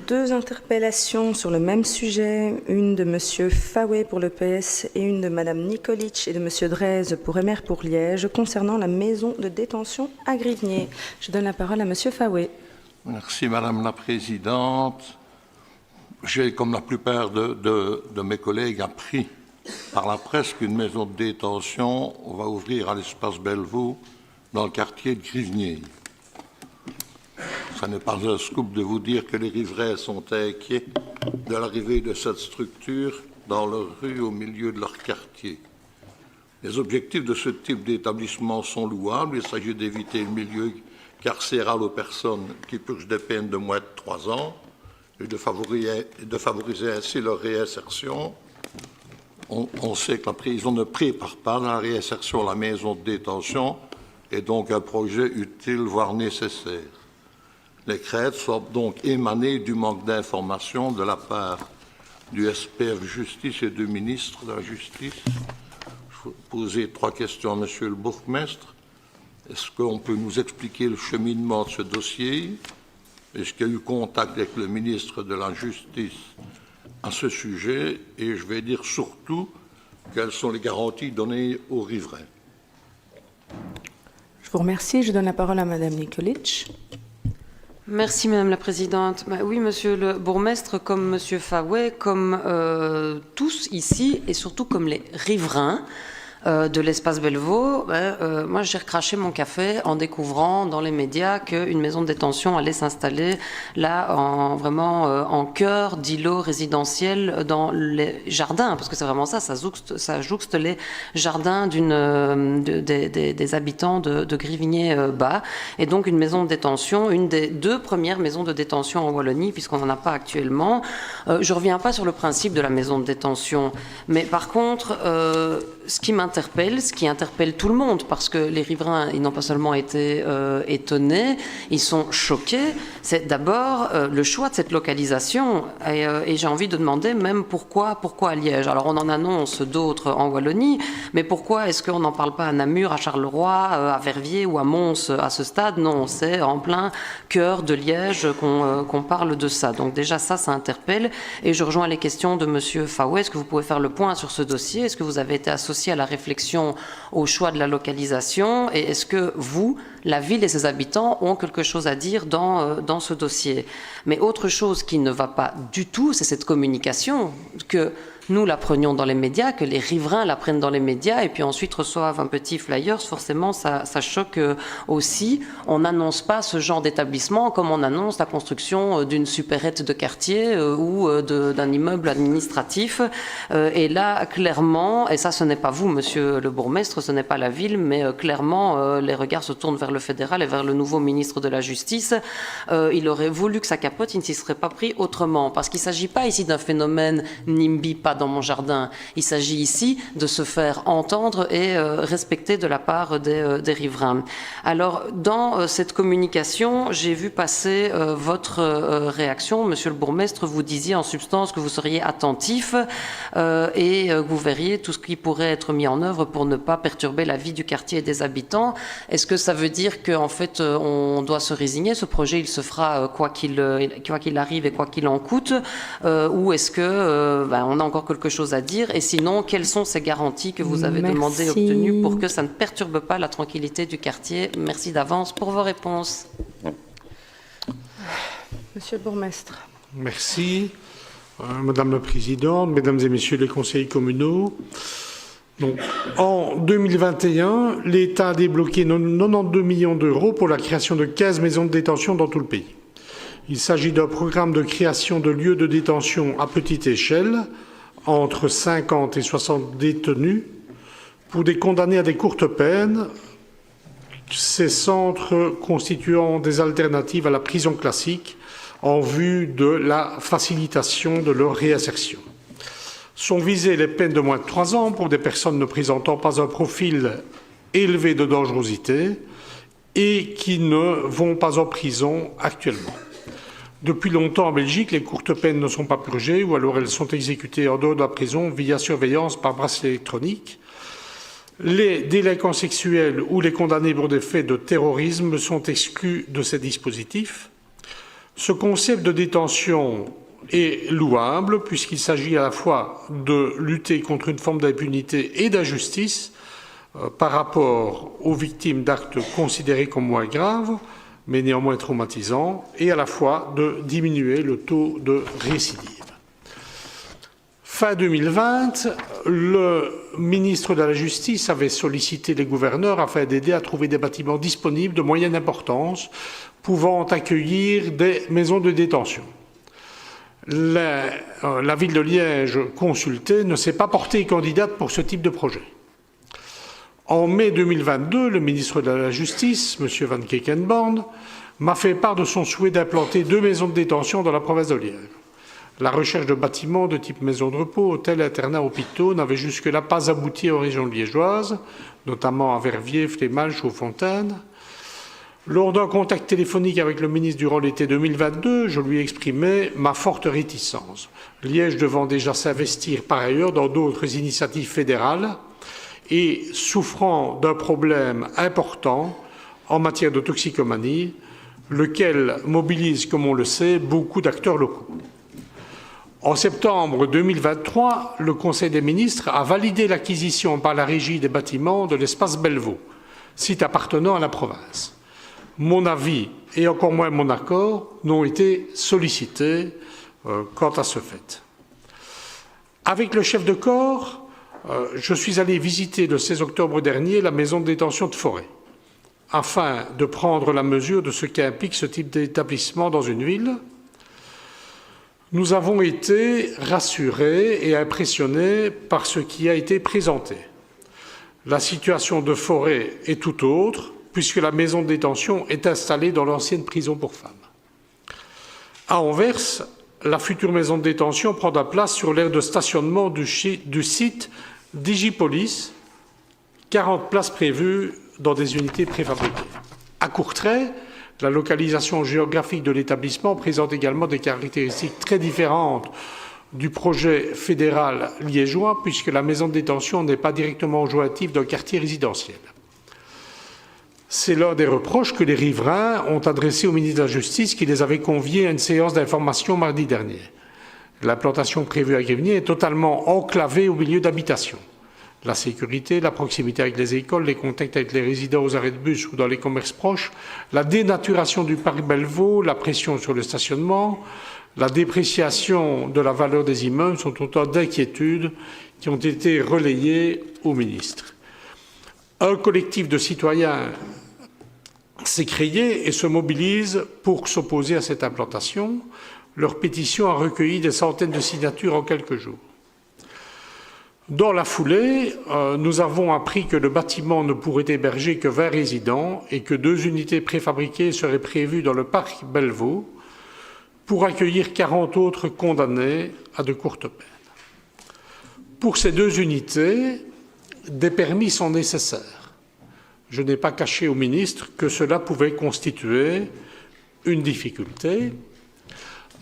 deux interpellations sur le même sujet, une de M. Fawet pour le PS et une de Mme Nikolic et de M. Drèze pour MR pour Liège concernant la maison de détention à Grivnier. Je donne la parole à M. Fawet. Merci Madame la Présidente. J'ai, comme la plupart de mes collègues, appris par la presse qu'une maison de détention va ouvrir à l'espace Bellevaux dans le quartier de Grivnier. Ce n'est pas un scoop de vous dire que les riverains sont inquiets de l'arrivée de cette structure dans leur rue au milieu de leur quartier. Les objectifs de ce type d'établissement sont louables. Il s'agit d'éviter le milieu carcéral aux personnes qui purgent des peines de moins de 3 ans et de favoriser ainsi leur réinsertion. On sait que la prison ne prépare pas la réinsertion à la maison de détention et donc un projet utile, voire nécessaire. Les craintes sont donc émanées du manque d'informations de la part du SPF Justice et du ministre de la Justice. Je vais poser 3 questions à Monsieur le bourgmestre. Est-ce qu'on peut nous expliquer le cheminement de ce dossier? Est-ce qu'il y a eu contact avec le ministre de la Justice à ce sujet? Et je vais dire surtout, quelles sont les garanties données aux riverains? Je vous remercie. Je donne la parole à Mme Nikolic. Merci Madame la Présidente. Oui, Monsieur le bourgmestre, comme Monsieur Fawet, comme tous ici, et surtout comme les riverains de l'espace Bellevaux, moi j'ai recraché mon café en découvrant dans les médias qu'une maison de détention allait s'installer là, vraiment en cœur d'îlot résidentiel dans les jardins, parce que c'est vraiment ça, ça jouxte les jardins des habitants de Grivnier-Bas, et donc une maison de détention, une des 2 premières maisons de détention en Wallonie, puisqu'on n'en a pas actuellement. Je ne reviens pas sur le principe de la maison de détention, mais par contre, ce qui m'interpelle, ce qui interpelle tout le monde, parce que les riverains, ils n'ont pas seulement été étonnés, ils sont choqués, c'est d'abord le choix de cette localisation. Et j'ai envie de demander même pourquoi à Liège. Alors on en annonce d'autres en Wallonie, mais pourquoi est-ce qu'on n'en parle pas à Namur, à Charleroi, à Verviers ou à Mons à ce stade? Non, c'est en plein cœur de Liège qu'on parle de ça. Donc déjà ça interpelle. Et je rejoins les questions de Monsieur Fawet. Est-ce que vous pouvez faire le point sur ce dossier? Est-ce que vous avez été associé à la réflexion au choix de la localisation, et est-ce que vous, la ville et ses habitants, ont quelque chose à dire dans ce dossier? Mais autre chose qui ne va pas du tout, c'est cette communication, que nous la prenions dans les médias, que les riverains la prennent dans les médias et puis ensuite reçoivent un petit flyers. Forcément, ça choque aussi. On n'annonce pas ce genre d'établissement comme on annonce la construction d'une supérette de quartier ou d'un immeuble administratif. Et là, clairement, et ça ce n'est pas vous, monsieur le bourgmestre, ce n'est pas la ville, mais clairement, les regards se tournent vers le fédéral et vers le nouveau ministre de la Justice. Il aurait voulu que ça capote, il ne s'y serait pas pris autrement. Parce qu'il ne s'agit pas ici d'un phénomène NIMBY, pas dans mon jardin. Il s'agit ici de se faire entendre et respecter de la part des riverains. Alors, dans cette communication, j'ai vu passer votre réaction. Monsieur le bourgmestre, vous disiez en substance que vous seriez attentif et vous verriez tout ce qui pourrait être mis en œuvre pour ne pas perturber la vie du quartier et des habitants. Est-ce que ça veut dire qu'en fait, on doit se résigner? Ce projet, il se fera quoi qu'il arrive et quoi qu'il en coûte? Ou est-ce que on a encore quelque chose à dire? Et sinon, quelles sont ces garanties que vous avez demandées et obtenues pour que ça ne perturbe pas la tranquillité du quartier? Merci d'avance pour vos réponses. Monsieur le bourgmestre. Merci. Madame la Présidente, Mesdames et Messieurs les conseillers communaux. Donc, en 2021, l'État a débloqué 92 millions d'euros pour la création de 15 maisons de détention dans tout le pays. Il s'agit d'un programme de création de lieux de détention à petite échelle, entre 50 et 60 détenus, pour des condamnés à des courtes peines, ces centres constituant des alternatives à la prison classique en vue de la facilitation de leur réinsertion. Sont visées les peines de moins de 3 ans pour des personnes ne présentant pas un profil élevé de dangerosité et qui ne vont pas en prison actuellement. Depuis longtemps en Belgique, les courtes peines ne sont pas purgées ou alors elles sont exécutées en dehors de la prison via surveillance par bracelet électronique. Les délinquants sexuels ou les condamnés pour des faits de terrorisme sont exclus de ces dispositifs. Ce concept de détention est louable puisqu'il s'agit à la fois de lutter contre une forme d'impunité et d'injustice par rapport aux victimes d'actes considérés comme moins graves, mais néanmoins traumatisants, et à la fois de diminuer le taux de récidive. Fin 2020, le ministre de la Justice avait sollicité les gouverneurs afin d'aider à trouver des bâtiments disponibles de moyenne importance pouvant accueillir des maisons de détention. La ville de Liège consultée ne s'est pas portée candidate pour ce type de projet. En mai 2022, le ministre de la Justice, M. Van Kekenborn, m'a fait part de son souhait d'implanter 2 maisons de détention dans la province de Liège. La recherche de bâtiments de type maison de repos, hôtels, internats, hôpitaux n'avait jusque-là pas abouti aux régions liégeoises, notamment à Verviers, Flémalle, Chaux-Fontaine. Lors d'un contact téléphonique avec le ministre durant l'été 2022, je lui exprimais ma forte réticence. Liège devant déjà s'investir par ailleurs dans d'autres initiatives fédérales et souffrant d'un problème important en matière de toxicomanie, lequel mobilise, comme on le sait, beaucoup d'acteurs locaux. En septembre 2023, le Conseil des ministres a validé l'acquisition par la régie des bâtiments de l'espace Bellevaux, site appartenant à la province. Mon avis et encore moins mon accord n'ont été sollicités quant à ce fait. Avec le chef de corps, je suis allé visiter le 16 octobre dernier la maison de détention de Forêt, afin de prendre la mesure de ce qu'implique ce type d'établissement dans une ville. Nous avons été rassurés et impressionnés par ce qui a été présenté. La situation de Forêt est tout autre, puisque la maison de détention est installée dans l'ancienne prison pour femmes. À Anvers, la future maison de détention prendra place sur l'aire de stationnement du site Digipolis, 40 places prévues dans des unités préfabriquées. À Courtrai, la localisation géographique de l'établissement présente également des caractéristiques très différentes du projet fédéral liégeois, puisque la maison de détention n'est pas directement jointive d'un quartier résidentiel. C'est l'un des reproches que les riverains ont adressés au ministre de la Justice, qui les avait conviés à une séance d'information mardi dernier. L'implantation prévue à Grivnier est totalement enclavée au milieu d'habitations. La sécurité, la proximité avec les écoles, les contacts avec les résidents aux arrêts de bus ou dans les commerces proches, la dénaturation du parc Bellevaux, la pression sur le stationnement, la dépréciation de la valeur des immeubles sont autant d'inquiétudes qui ont été relayées au ministre. Un collectif de citoyens s'est créé et se mobilise pour s'opposer à cette implantation. Leur pétition a recueilli des centaines de signatures en quelques jours. Dans la foulée, nous avons appris que le bâtiment ne pourrait héberger que 20 résidents et que 2 unités préfabriquées seraient prévues dans le parc Bellevaux pour accueillir 40 autres condamnés à de courtes peines. Pour ces 2 unités, des permis sont nécessaires. Je n'ai pas caché au ministre que cela pouvait constituer une difficulté.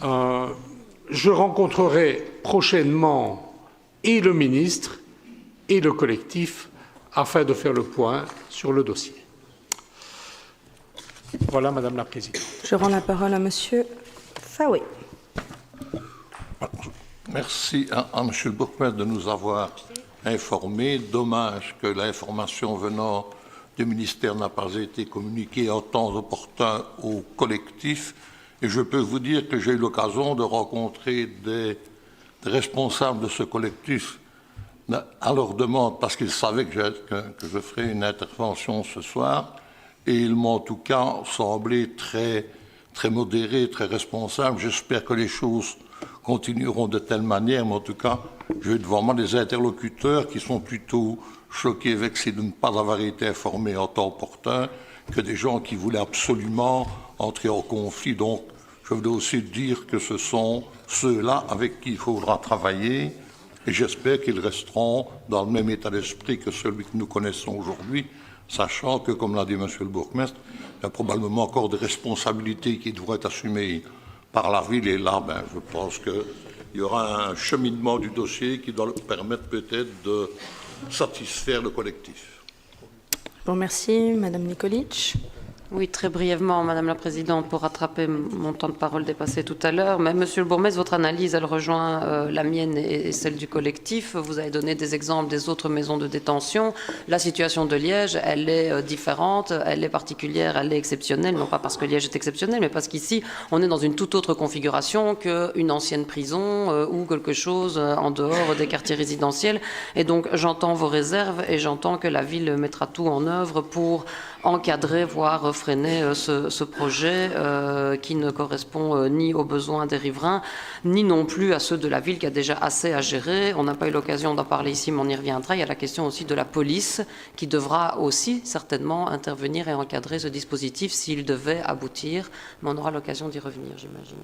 Je rencontrerai prochainement et le ministre et le collectif afin de faire le point sur le dossier. Voilà, Madame la Présidente. Je rends la parole à Monsieur Faoué. Merci à Monsieur le bourgmestre de nous avoir informés. Dommage que l'information venant du ministère n'a pas été communiquée en temps opportun au collectif. Et je peux vous dire que j'ai eu l'occasion de rencontrer des responsables de ce collectif à leur demande, parce qu'ils savaient que je ferais une intervention ce soir, et ils m'ont en tout cas semblé très modérés, très responsables. J'espère que les choses continueront de telle manière, mais en tout cas, j'ai devant moi des interlocuteurs qui sont plutôt choqués, vexés de ne pas avoir été informés en temps opportun, que des gens qui voulaient absolument entrer en conflit. Donc, je voudrais aussi dire que ce sont ceux-là avec qui il faudra travailler, et j'espère qu'ils resteront dans le même état d'esprit que celui que nous connaissons aujourd'hui, sachant que, comme l'a dit Monsieur le bourgmestre, il y a probablement encore des responsabilités qui devront être assumées par la ville, et là, je pense qu'il y aura un cheminement du dossier qui doit permettre peut-être de satisfaire le collectif. Je vous remercie, Madame Nikolic. Oui, très brièvement, Madame la Présidente, pour rattraper mon temps de parole dépassé tout à l'heure. Mais Monsieur le bourgmestre, votre analyse, elle rejoint la mienne et celle du collectif. Vous avez donné des exemples des autres maisons de détention. La situation de Liège, elle est différente, elle est particulière, elle est exceptionnelle, non pas parce que Liège est exceptionnel, mais parce qu'ici, on est dans une toute autre configuration qu'une ancienne prison ou quelque chose en dehors des quartiers résidentiels. Et donc, j'entends vos réserves et j'entends que la ville mettra tout en œuvre pour encadrer, voire freiner ce projet qui ne correspond ni aux besoins des riverains, ni non plus à ceux de la ville qui a déjà assez à gérer. On n'a pas eu l'occasion d'en parler ici, mais on y reviendra. Il y a la question aussi de la police qui devra aussi certainement intervenir et encadrer ce dispositif s'il devait aboutir. Mais on aura l'occasion d'y revenir, j'imagine.